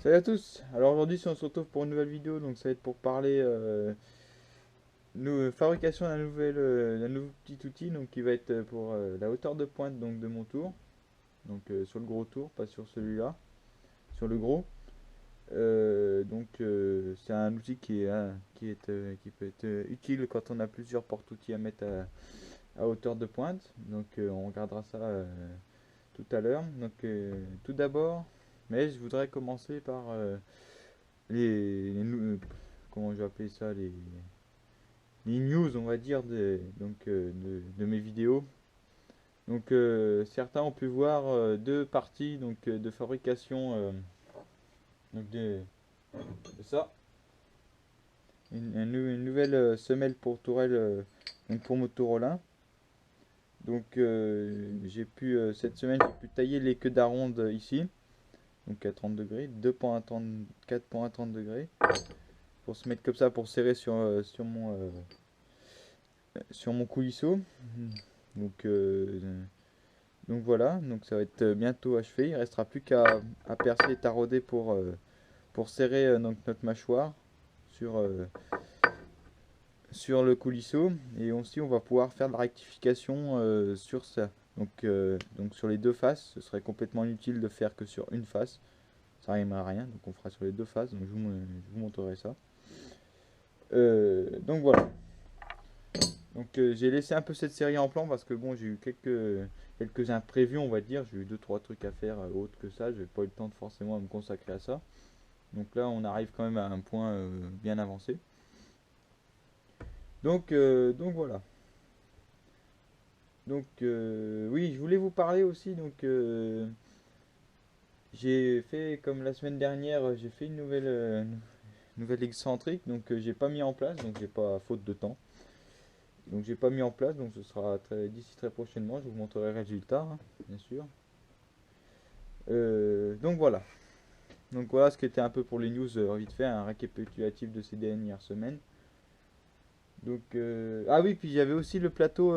Salut à tous. Alors aujourd'hui, si on se retrouve pour une nouvelle vidéo, donc ça va être pour parler fabrication d'un nouveau petit outil, donc qui va être pour la hauteur de pointe donc de mon tour, donc sur le gros tour, pas sur celui-là, sur le gros. C'est un outil qui peut être utile quand on a plusieurs porte-outils à mettre à hauteur de pointe. Donc on regardera ça tout à l'heure. Donc tout d'abord, mais je voudrais commencer par comment je vais appeler ça, les news, on va dire, de mes vidéos. Donc certains ont pu voir deux parties de fabrication donc de ça. Une nouvelle semelle pour tourelle, donc pour Motorola. Donc cette semaine j'ai pu tailler les queues d'aronde ici, donc à 30 degrés, 4,30 degrés, pour se mettre comme ça pour serrer sur mon coulisseau. Donc, euh, donc voilà, donc ça va être bientôt achevé. Il ne restera plus qu'à percer et tarauder pour serrer donc notre mâchoire sur, euh, sur le coulisseau. Et aussi on va pouvoir faire de la rectification sur ça. Donc sur les deux faces, ce serait complètement inutile de faire que sur une face. Ça n'arrivera à rien, donc on fera sur les deux faces. Donc je vous montrerai ça. Donc voilà. Donc j'ai laissé un peu cette série en plan parce que bon, j'ai eu quelques imprévus, on va dire. J'ai eu deux trois trucs à faire autre que ça. J'ai pas eu le temps de forcément me consacrer à ça. Donc là, on arrive quand même à un point bien avancé. Donc voilà. Oui, je voulais vous parler aussi. J'ai fait comme la semaine dernière, j'ai fait une nouvelle excentrique. J'ai pas mis en place, donc j'ai pas faute de temps. Donc j'ai pas mis en place, donc ce sera d'ici très prochainement. Je vous montrerai le résultat, hein, bien sûr. Donc voilà. Donc voilà ce qui était un peu pour les news, vite fait, un récapitulatif de ces dernières semaines. Ah oui, puis j'avais aussi le plateau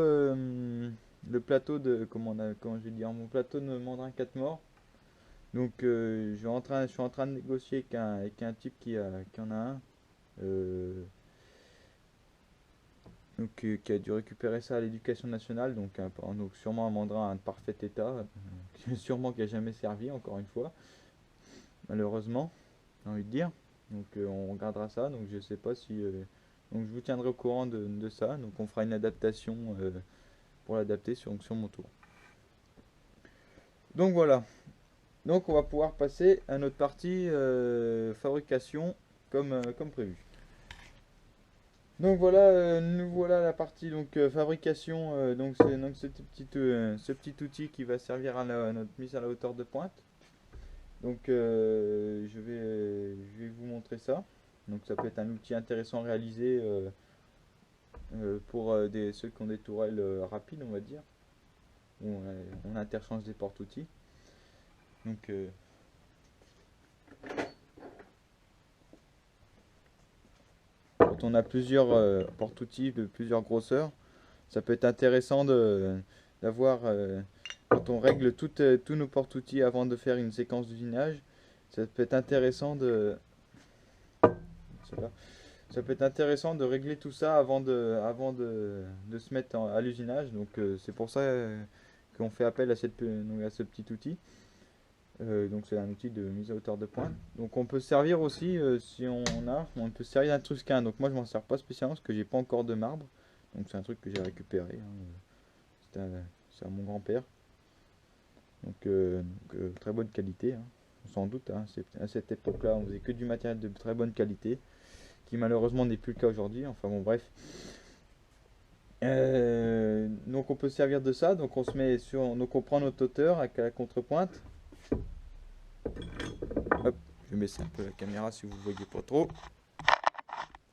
comment je vais dire, mon plateau de Mandrin 4 morts. Je suis en train de négocier avec un type qui en a un, euh, qui a dû récupérer ça à l'éducation nationale, donc sûrement un Mandrin en parfait état, sûrement qui a jamais servi, encore une fois, malheureusement, j'ai envie de dire. On regardera ça. Donc je sais pas si donc je vous tiendrai au courant de ça. Donc on fera une adaptation pour l'adapter sur mon tour. Donc voilà. Donc on va pouvoir passer à notre partie fabrication comme prévu. Donc voilà, nous voilà la partie fabrication. C'est donc ce petit outil qui va servir à notre mise à la hauteur de pointe. Je vais vous montrer ça. Donc ça peut être un outil intéressant à réaliser pour ceux qui ont des tourelles rapides, on va dire. Où on interchange des porte-outils. Donc euh, Quand on a plusieurs porte-outils de plusieurs grosseurs, ça peut être intéressant d'avoir, quand on règle tous nos porte-outils avant de faire une séquence d'usinage, ça peut être intéressant ça peut être intéressant de régler tout ça avant de se mettre à l'usinage. C'est pour ça qu'on fait appel à ce petit outil. Donc c'est un outil de mise à hauteur de pointe. Donc on peut se servir aussi, si on peut se servir d'un Trusquin. Donc moi je m'en sers pas spécialement parce que j'ai pas encore de marbre. Donc c'est un truc que j'ai récupéré, hein. C'est à mon grand-père. Très bonne qualité, hein. Sans doute, hein. À cette époque-là on faisait que du matériel de très bonne qualité, qui malheureusement n'est plus le cas aujourd'hui. Enfin bon bref. Donc on peut se servir de ça. Donc on prend notre hauteur avec la contrepointe. Hop, je vais baisser un peu la caméra si vous ne voyez pas trop.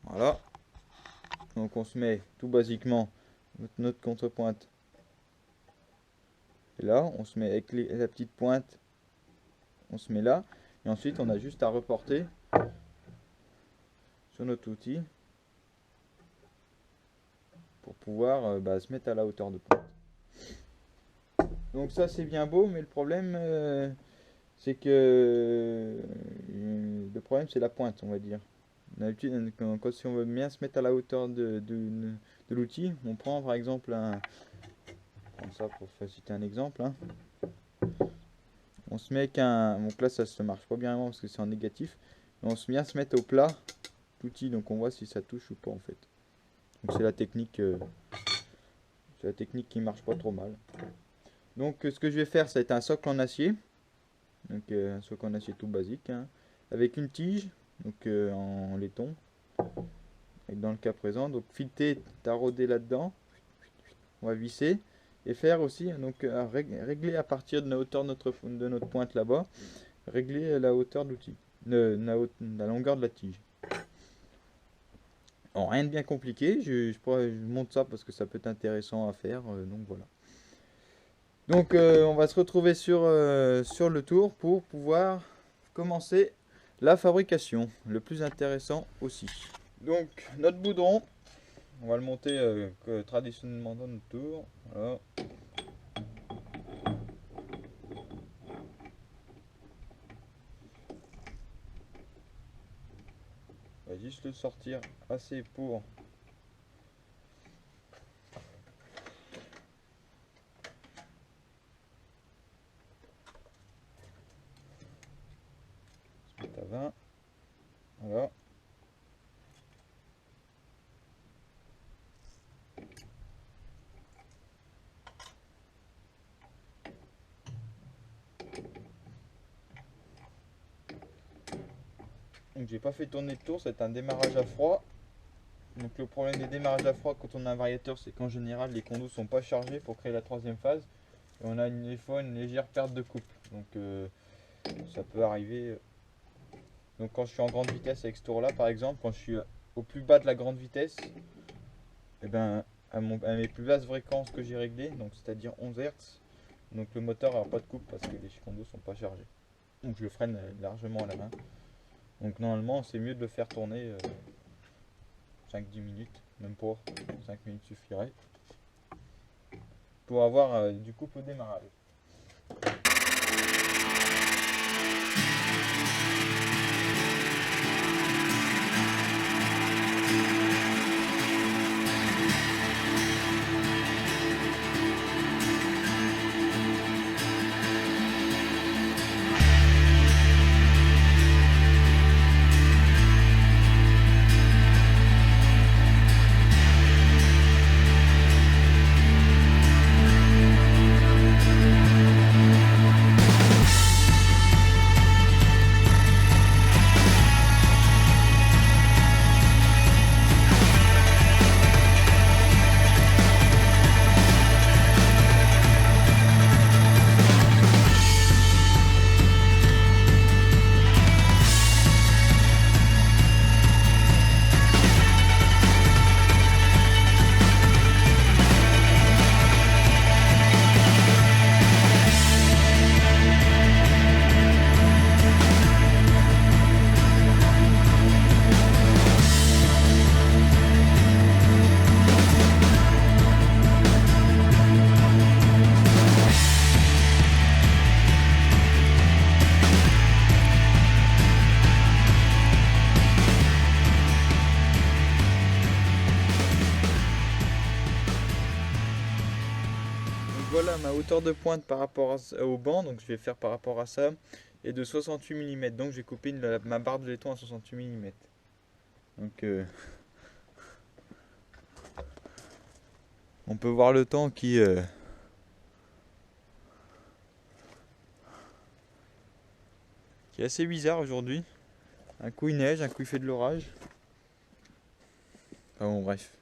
Voilà. Donc on se met tout basiquement notre contrepointe. Et là, on se met avec la petite pointe, on se met là. Et ensuite, on a juste à reporter sur notre outil pour pouvoir se mettre à la hauteur de pointe. Donc ça, c'est bien beau, mais le problème, c'est que le problème c'est la pointe, on va dire. D'habitude, si on veut bien se mettre à la hauteur de l'outil, on prend par exemple comme ça pour citer un exemple, hein. On se met avec un, donc là ça se marche pas bien parce que c'est en négatif, mais on se met à se mettre au plat l'outil, donc on voit si ça touche ou pas en fait. Donc c'est la technique qui marche pas trop mal. Donc ce que je vais faire, ça va être un socle en acier, donc un socle en acier tout basique, hein, avec une tige, donc en laiton, et dans le cas présent, donc fileter, tarauder là-dedans, on va visser et faire aussi, donc régler à partir de la hauteur de notre pointe là-bas, régler la hauteur de l'outil, la longueur de la tige. Alors, rien de bien compliqué, je montre ça parce que ça peut être intéressant à faire, donc voilà. Donc on va se retrouver sur le tour pour pouvoir commencer la fabrication, le plus intéressant aussi. Donc notre boudron, on va le monter traditionnellement dans notre tour. Voilà. On va juste le sortir assez pour se mettre à 20. Voilà. Donc j'ai pas fait tourner le tour, c'est un démarrage à froid. Donc le problème des démarrages à froid quand on a un variateur, c'est qu'en général les condos sont pas chargés pour créer la troisième phase. Et on a des fois une légère perte de couple. Donc ça peut arriver. Donc quand je suis en grande vitesse avec ce tour là par exemple, quand je suis au plus bas de la grande vitesse, et ben à mes plus basses fréquences que j'ai réglées, donc c'est-à-dire 11 Hz, donc le moteur n'aura pas de couple parce que les condos sont pas chargés. Donc je le freine largement à la main. Donc normalement c'est mieux de le faire tourner 5-10 minutes, même pas 5 minutes suffirait pour avoir du couple au démarrage. Voilà ma hauteur de pointe par rapport au banc, donc je vais faire par rapport à ça, est de 68 mm, donc je vais couper ma barre de laiton à 68 mm. Donc on peut voir le temps qui est assez bizarre aujourd'hui. Un coup il neige, un coup il fait de l'orage. Enfin bon bref.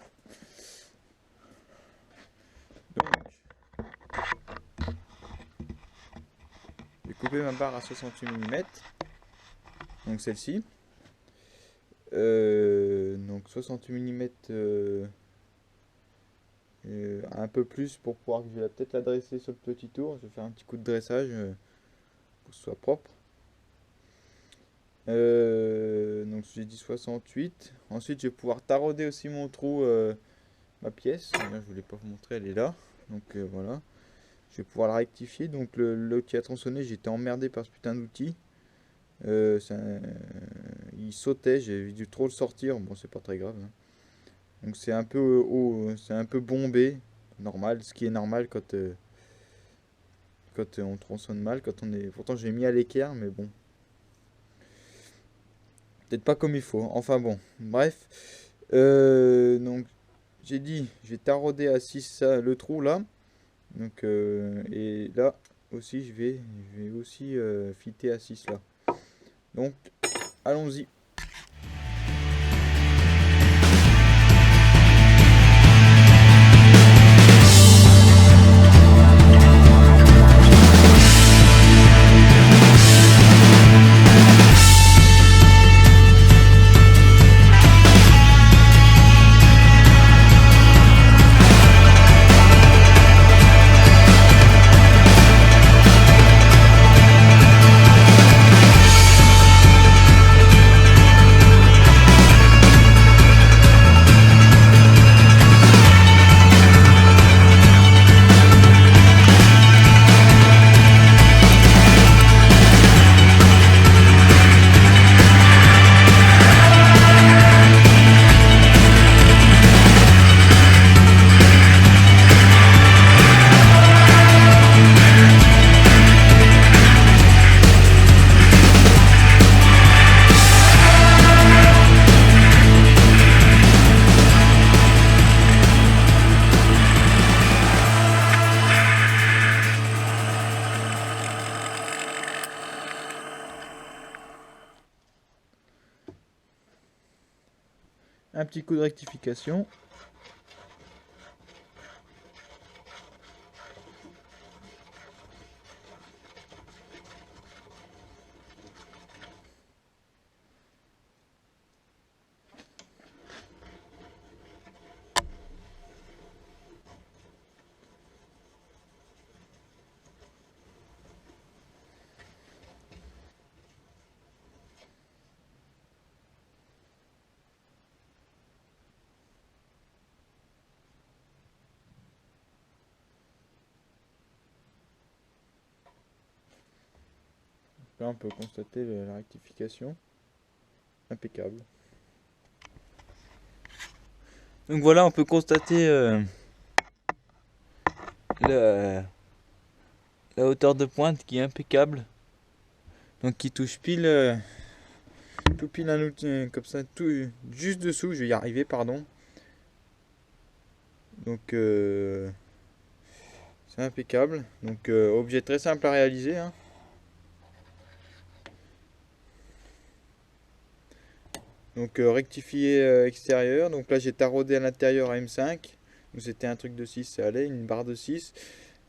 Donc j'ai coupé ma barre à 68 mm. Donc celle-ci. Donc 68 mm un peu plus pour pouvoir que je vais peut-être la dresser sur le petit tour. Je vais faire un petit coup de dressage pour que ce soit propre. Donc j'ai dit 68. Ensuite je vais pouvoir tarauder aussi mon trou, ma pièce. Là, je voulais pas vous montrer, elle est là. Donc voilà. je vais pouvoir le rectifier. Donc l'outil à tronçonner, j'étais emmerdé par ce putain d'outil. Il sautait, j'ai dû trop le sortir. Bon, c'est pas très grave, hein. Donc c'est un peu haut, c'est un peu bombé, normal, ce qui est normal quand on tronçonne mal, quand on est. Pourtant j'ai mis à l'équerre, mais bon, peut-être pas comme il faut. Enfin bon, bref. Donc j'ai dit, j'ai taraudé à 6 le trou là. Donc et là aussi je vais aussi fitter à 6 là. Donc allons-y. Un petit coup de rectification. Là, on peut constater la rectification. Impeccable. Donc voilà, on peut constater la, la hauteur de pointe qui est impeccable. Donc qui touche pile, tout pile un outil comme ça, tout juste dessous. Je vais y arriver, pardon. Donc c'est impeccable. Donc objet très simple à réaliser, hein. Donc rectifier extérieur. Donc là j'ai taraudé à l'intérieur à M5. Donc c'était un truc de 6, ça allait, une barre de 6.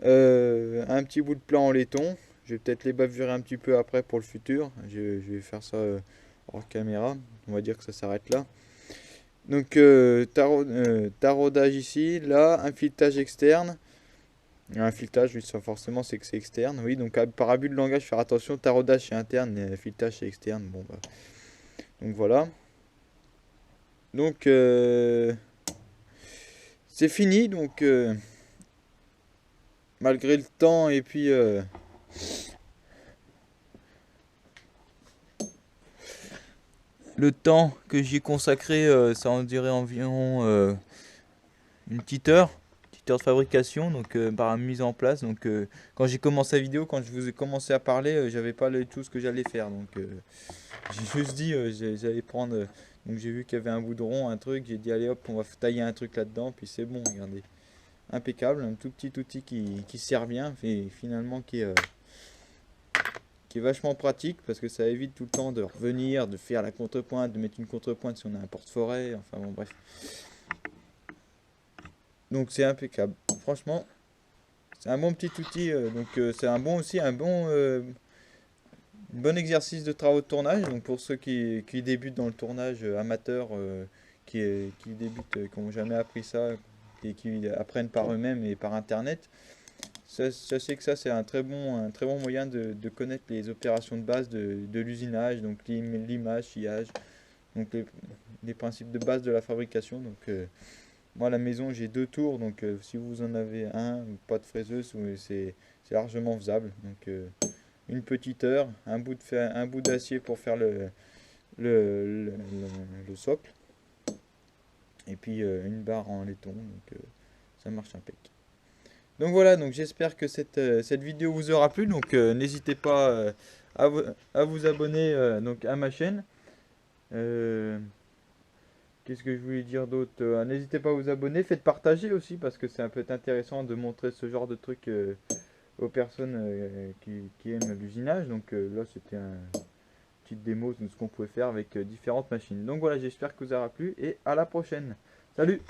Un petit bout de plan en laiton. Je vais peut-être les bavurer un petit peu après pour le futur. Je vais faire ça hors caméra. On va dire que ça s'arrête là. Donc taraudage ici, là, un filetage externe. Un filetage, oui, ça forcément c'est que c'est externe. Oui, donc par abus de langage, faire attention, taraudage c'est interne, filetage c'est externe. Bon bah. Donc voilà. Donc c'est fini. Donc malgré le temps et puis le temps que j'y ai consacré, ça en dirait environ une petite heure de fabrication, donc par la mise en place. Donc quand j'ai commencé la vidéo, quand je vous ai commencé à parler, j'avais pas tout ce que j'allais faire. Donc j'ai juste dit j'allais prendre. Donc j'ai vu qu'il y avait un bout de rond, un truc. J'ai dit allez hop, on va tailler un truc là-dedans, puis c'est bon. Regardez, impeccable, un tout petit outil qui sert bien, et finalement qui est vachement pratique parce que ça évite tout le temps de revenir, de faire la contrepointe, de mettre une contrepointe si on a un porte-forêt. Enfin bon, bref. Donc c'est impeccable. Franchement, c'est un bon petit outil. Donc c'est un bon aussi, bon exercice de travaux de tournage. Donc pour ceux qui débutent dans le tournage amateur, qui débutent, qui n'ont jamais appris ça, et qui apprennent par eux-mêmes et par internet, sachez que ça c'est un très bon moyen de connaître les opérations de base de l'usinage, donc l'image, sciage, donc les principes de base de la fabrication. Donc moi à la maison j'ai 2 tours, donc si vous en avez un, ou pas de fraiseuse, c'est largement faisable. Donc une petite heure, un bout d'acier pour faire le socle, et puis une barre en laiton, donc ça marche impec. Donc voilà, donc j'espère que cette vidéo vous aura plu. Donc n'hésitez pas à vous abonner donc à ma chaîne. Euh, Qu'est-ce que je voulais dire d'autre? N'hésitez pas à vous abonner, faites partager aussi parce que c'est un peu intéressant de montrer ce genre de truc aux personnes qui aiment l'usinage. Donc là c'était une petite démo de ce qu'on pouvait faire avec différentes machines. Donc voilà, j'espère que vous aura plu et à la prochaine. Salut!